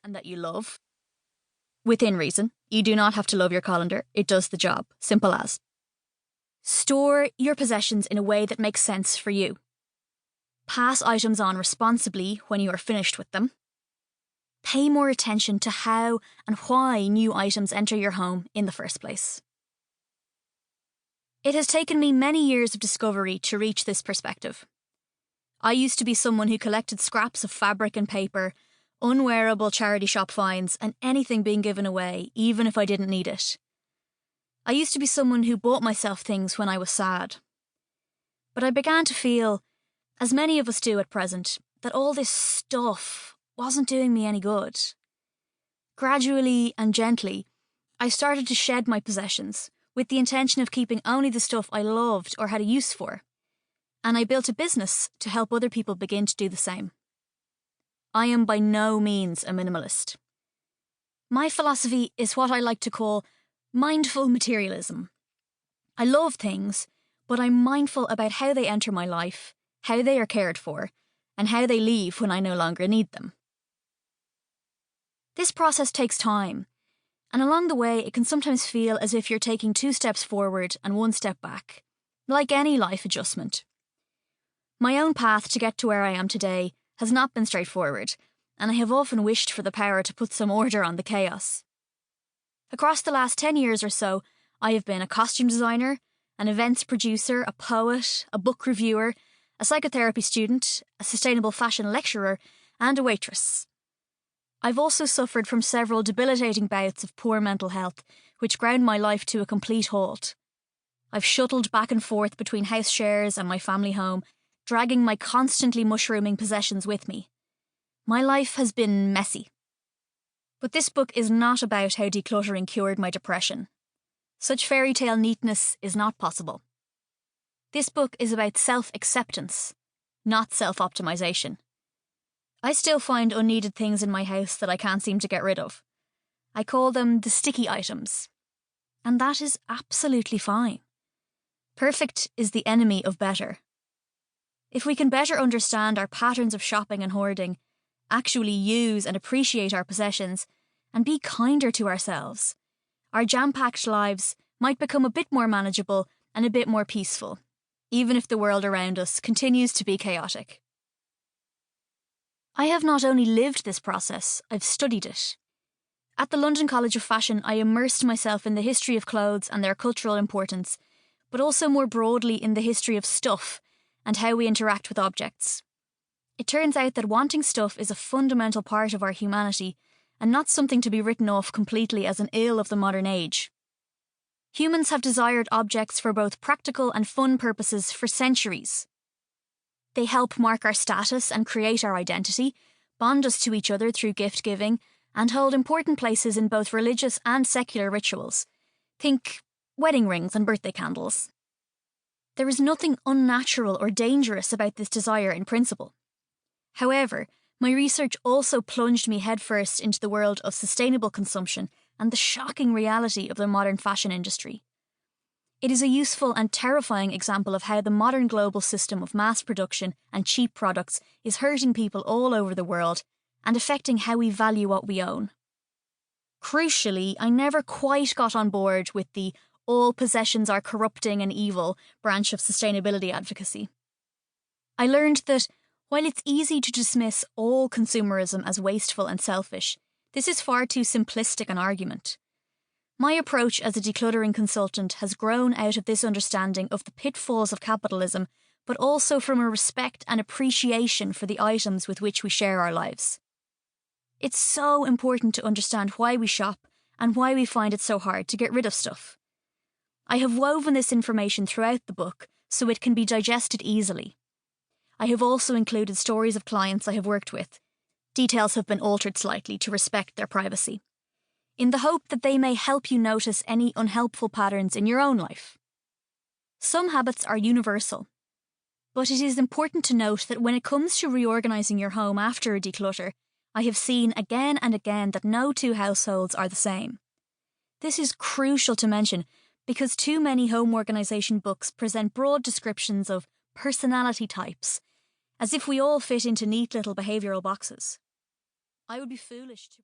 and that you love. Within reason. You do not have to love your colander. It does the job. Simple as. Store your possessions in a way that makes sense for you. Pass items on responsibly when you are finished with them. Pay more attention to how and why new items enter your home in the first place. It has taken me many years of discovery to reach this perspective. I used to be someone who collected scraps of fabric and paper, unwearable charity shop finds, and anything being given away, even if I didn't need it. I used to be someone who bought myself things when I was sad. But I began to feel, as many of us do at present, that all this stuff wasn't doing me any good. Gradually and gently, I started to shed my possessions, with the intention of keeping only the stuff I loved or had a use for. And I built a business to help other people begin to do the same. I am by no means a minimalist. My philosophy is what I like to call mindful materialism. I love things, but I'm mindful about how they enter my life, how they are cared for, and how they leave when I no longer need them. This process takes time, and along the way it can sometimes feel as if you're taking 2 steps forward and 1 step back, like any life adjustment. My own path to get to where I am today has not been straightforward, and I have often wished for the power to put some order on the chaos. Across the last 10 years or so, I have been a costume designer, an events producer, a poet, a book reviewer, a psychotherapy student, a sustainable fashion lecturer, and a waitress. I've also suffered from several debilitating bouts of poor mental health, which ground my life to a complete halt. I've shuttled back and forth between house shares and my family home, dragging my constantly mushrooming possessions with me. My life has been messy. But this book is not about how decluttering cured my depression. Such fairy tale neatness is not possible. This book is about self-acceptance, not self-optimization. I still find unneeded things in my house that I can't seem to get rid of. I call them the sticky items. And that is absolutely fine. Perfect is the enemy of better. If we can better understand our patterns of shopping and hoarding, actually use and appreciate our possessions, and be kinder to ourselves, our jam-packed lives might become a bit more manageable and a bit more peaceful, even if the world around us continues to be chaotic. I have not only lived this process, I've studied it. At the London College of Fashion, I immersed myself in the history of clothes and their cultural importance, but also more broadly in the history of stuff and how we interact with objects. It turns out that wanting stuff is a fundamental part of our humanity and not something to be written off completely as an ill of the modern age. Humans have desired objects for both practical and fun purposes for centuries. They help mark our status and create our identity, bond us to each other through gift-giving, and hold important places in both religious and secular rituals. Think wedding rings and birthday candles. There is nothing unnatural or dangerous about this desire in principle. However, my research also plunged me headfirst into the world of sustainable consumption and the shocking reality of the modern fashion industry. It is a useful and terrifying example of how the modern global system of mass production and cheap products is hurting people all over the world and affecting how we value what we own. Crucially, I never quite got on board with the all possessions are corrupting and evil branch of sustainability advocacy. I learned that while it's easy to dismiss all consumerism as wasteful and selfish, this is far too simplistic an argument. My approach as a decluttering consultant has grown out of this understanding of the pitfalls of capitalism, but also from a respect and appreciation for the items with which we share our lives. It's so important to understand why we shop and why we find it so hard to get rid of stuff. I have woven this information throughout the book so it can be digested easily. I have also included stories of clients I have worked with. Details have been altered slightly to respect their privacy, in the hope that they may help you notice any unhelpful patterns in your own life. Some habits are universal, but it is important to note that when it comes to reorganising your home after a declutter, I have seen again and again that no 2 households are the same. This is crucial to mention because too many home organisation books present broad descriptions of personality types, as if we all fit into neat little behavioural boxes. I would be foolish to